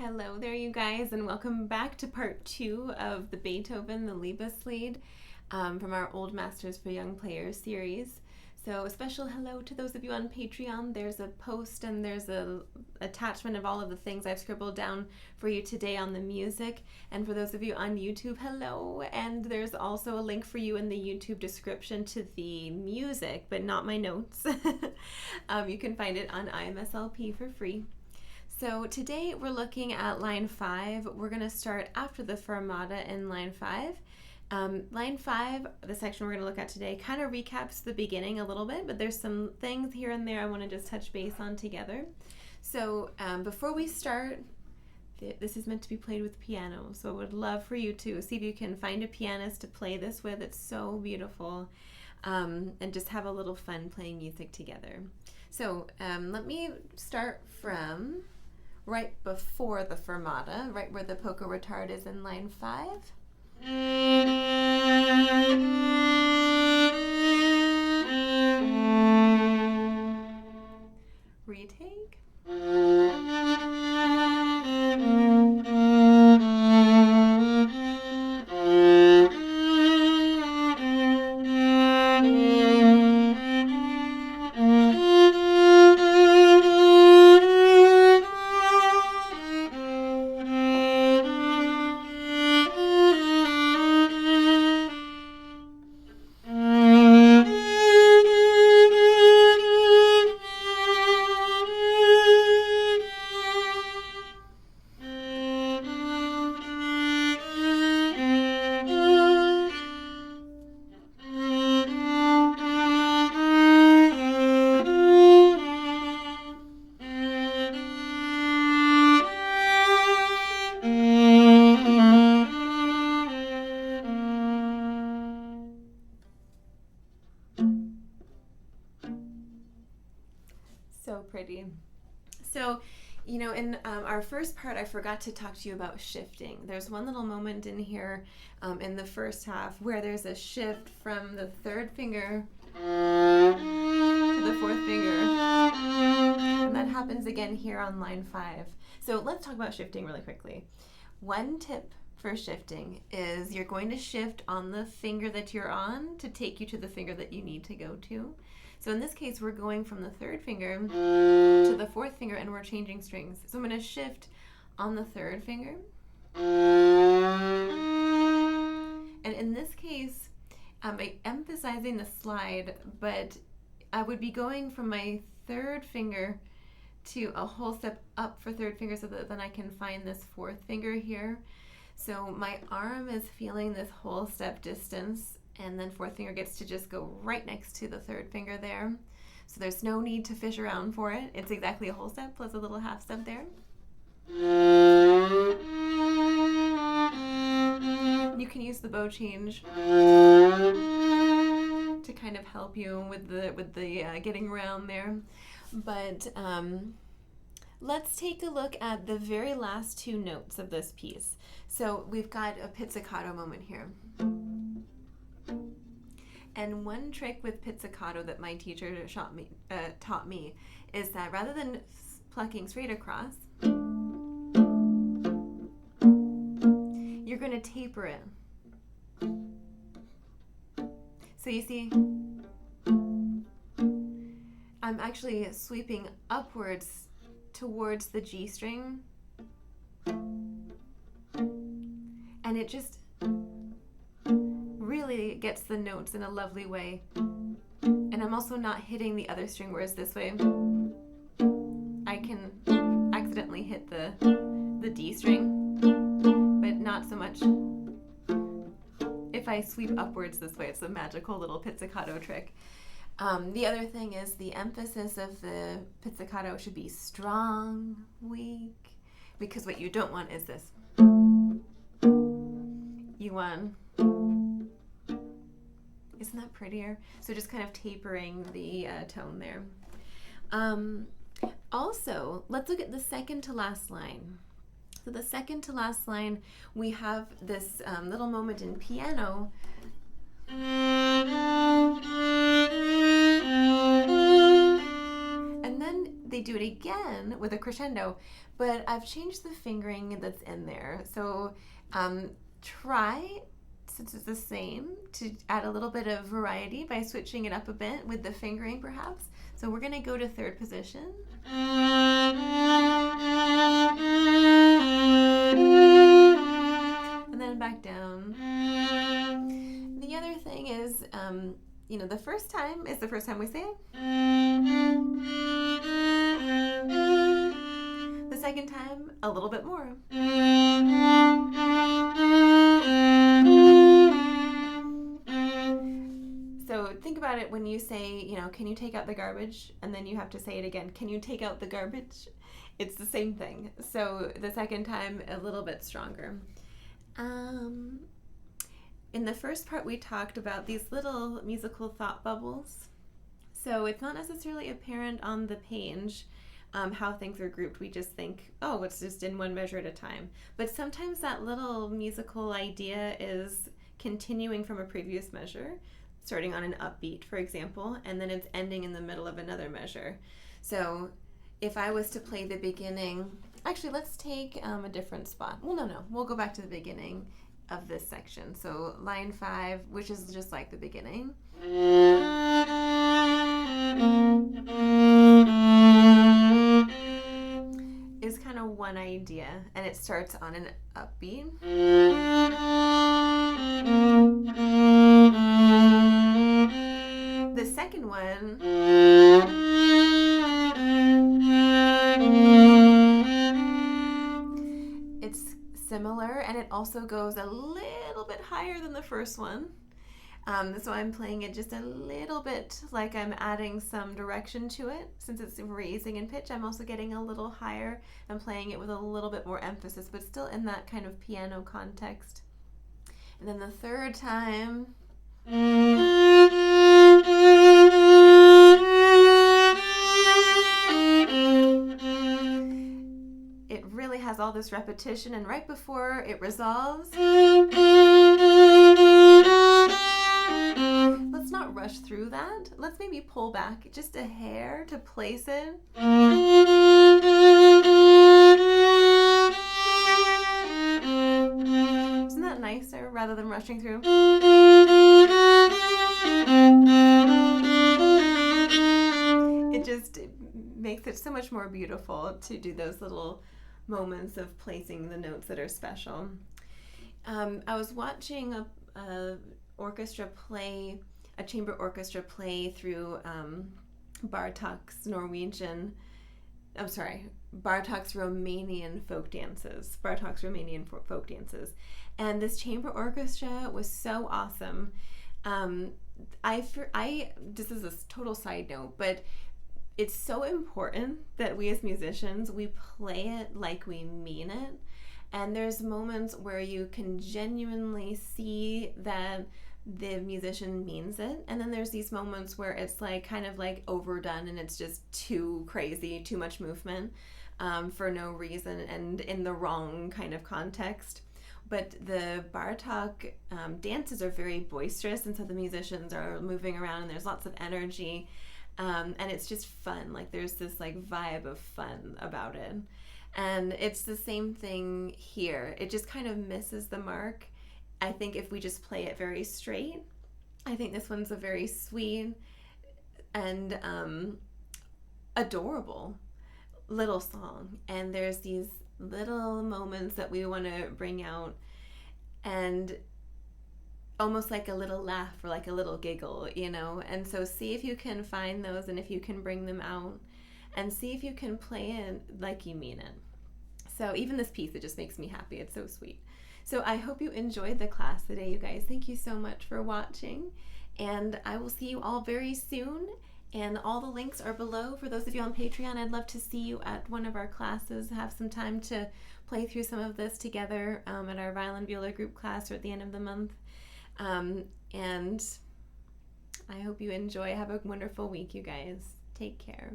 Hello there, you guys, and welcome back to part 2 of the Beethoven, the Liebeslied, from our Old Masters for Young Players series. So a special hello to those of you on Patreon. There's a post and there's a attachment of all of the things I've scribbled down for you today on the music. And for those of you on YouTube, hello. And there's also a link for you in the YouTube description to the music, but not my notes. You can find it on imslp for free. So today we're looking at line 5. We're going to start after the fermata in line 5. Line 5, the section we're going to look at today, kind of recaps the beginning a little bit, but there's some things here and there I want to just touch base on together. So before we start, this is meant to be played with piano, so I would love for you to see if you can find a pianist to play this with. It's so beautiful, and just have a little fun playing music together. So let me start from right before the fermata, right where the polka retard is in line 5. Retake. So pretty. So, you know, in our first part, I forgot to talk to you about shifting. There's one little moment in here in the first half where there's a shift from the third finger to the fourth finger. And that happens again here on line 5. So let's talk about shifting really quickly. One tip for shifting is you're going to shift on the finger that you're on to take you to the finger that you need to go to. So in this case, we're going from the third finger to the fourth finger, and we're changing strings. So I'm going to shift on the third finger. And in this case, I'm emphasizing the slide, but I would be going from my third finger to a whole step up for third finger so that then I can find this fourth finger here. So my arm is feeling this whole step distance, and then fourth finger gets to just go right next to the third finger there. So there's no need to fish around for it. It's exactly a whole step plus a little half step there. You can use the bow change to kind of help you with the getting around there. But let's take a look at the very last two notes of this piece. So we've got a pizzicato moment here. And one trick with pizzicato that my teacher taught me is that rather than plucking straight across, you're going to taper it. So you see, I'm actually sweeping upwards towards the G string, and it just really gets the notes in a lovely way. And I'm also not hitting the other string, whereas this way I can accidentally hit the D string, but not so much if I sweep upwards this way. It's a magical little pizzicato trick. The other thing is the emphasis of the pizzicato should be strong, weak, because what you don't want is this. You want, isn't that prettier? So just kind of tapering the tone there. Also, let's look at the second to last line. So the second to last line, we have this little moment in piano. And then they do it again with a crescendo, but I've changed the fingering that's in there. So try, since it's the same, to add a little bit of variety by switching it up a bit with the fingering perhaps. So we're going to go to third position. And then back down. The other thing is, the first time is the first time we say it. The second time, a little bit more. So think about it when you say, can you take out the garbage? And then you have to say it again. Can you take out the garbage? It's the same thing. So the second time, a little bit stronger. In the first part, we talked about these little musical thought bubbles. So it's not necessarily apparent on the page how things are grouped. We just think, oh, it's just in one measure at a time. But sometimes that little musical idea is continuing from a previous measure, starting on an upbeat, for example, and then it's ending in the middle of another measure. So if I was to play the beginning, actually, let's take a different spot. Well, no, we'll go back to the beginning of this section. So line 5, which is just like the beginning. Is kind of one idea, and it starts on an upbeat. The second one it's similar, and it also goes a little bit higher than the first one. So I'm playing it just a little bit like I'm adding some direction to it. Since it's raising in pitch, I'm also getting a little higher. I'm playing it with a little bit more emphasis, but still in that kind of piano context. And then the third time, it really has all this repetition, and right before it resolves, let's not rush through that. Let's maybe pull back just a hair to place it. Isn't that nicer rather than rushing through? It just makes it so much more beautiful to do those little moments of placing the notes that are special. I was watching a chamber orchestra play through Bartók's Romanian folk dances. And this chamber orchestra was so awesome. This is a total side note, but it's so important that we as musicians, we play it like we mean it. And there's moments where you can genuinely see that the musician means it, and then there's these moments where it's like kind of like overdone and it's just too crazy, too much movement for no reason and in the wrong kind of context. But the Bartók dances are very boisterous, and so the musicians are moving around and there's lots of energy, and it's just fun. Like there's this like vibe of fun about it. And it's the same thing here. It just kind of misses the mark. I think if we just play it very straight, I think this one's a very sweet and adorable little song. And there's these little moments that we want to bring out, and almost like a little laugh or like a little giggle, And so see if you can find those and if you can bring them out, and see if you can play it like you mean it. So even this piece, it just makes me happy. It's so sweet. So I hope you enjoyed the class today, you guys. Thank you so much for watching, and I will see you all very soon. And all the links are below. For those of you on Patreon, I'd love to see you at one of our classes, have some time to play through some of this together at our Violin Viola group class or at the end of the month. And I hope you enjoy. Have a wonderful week, you guys. Take care.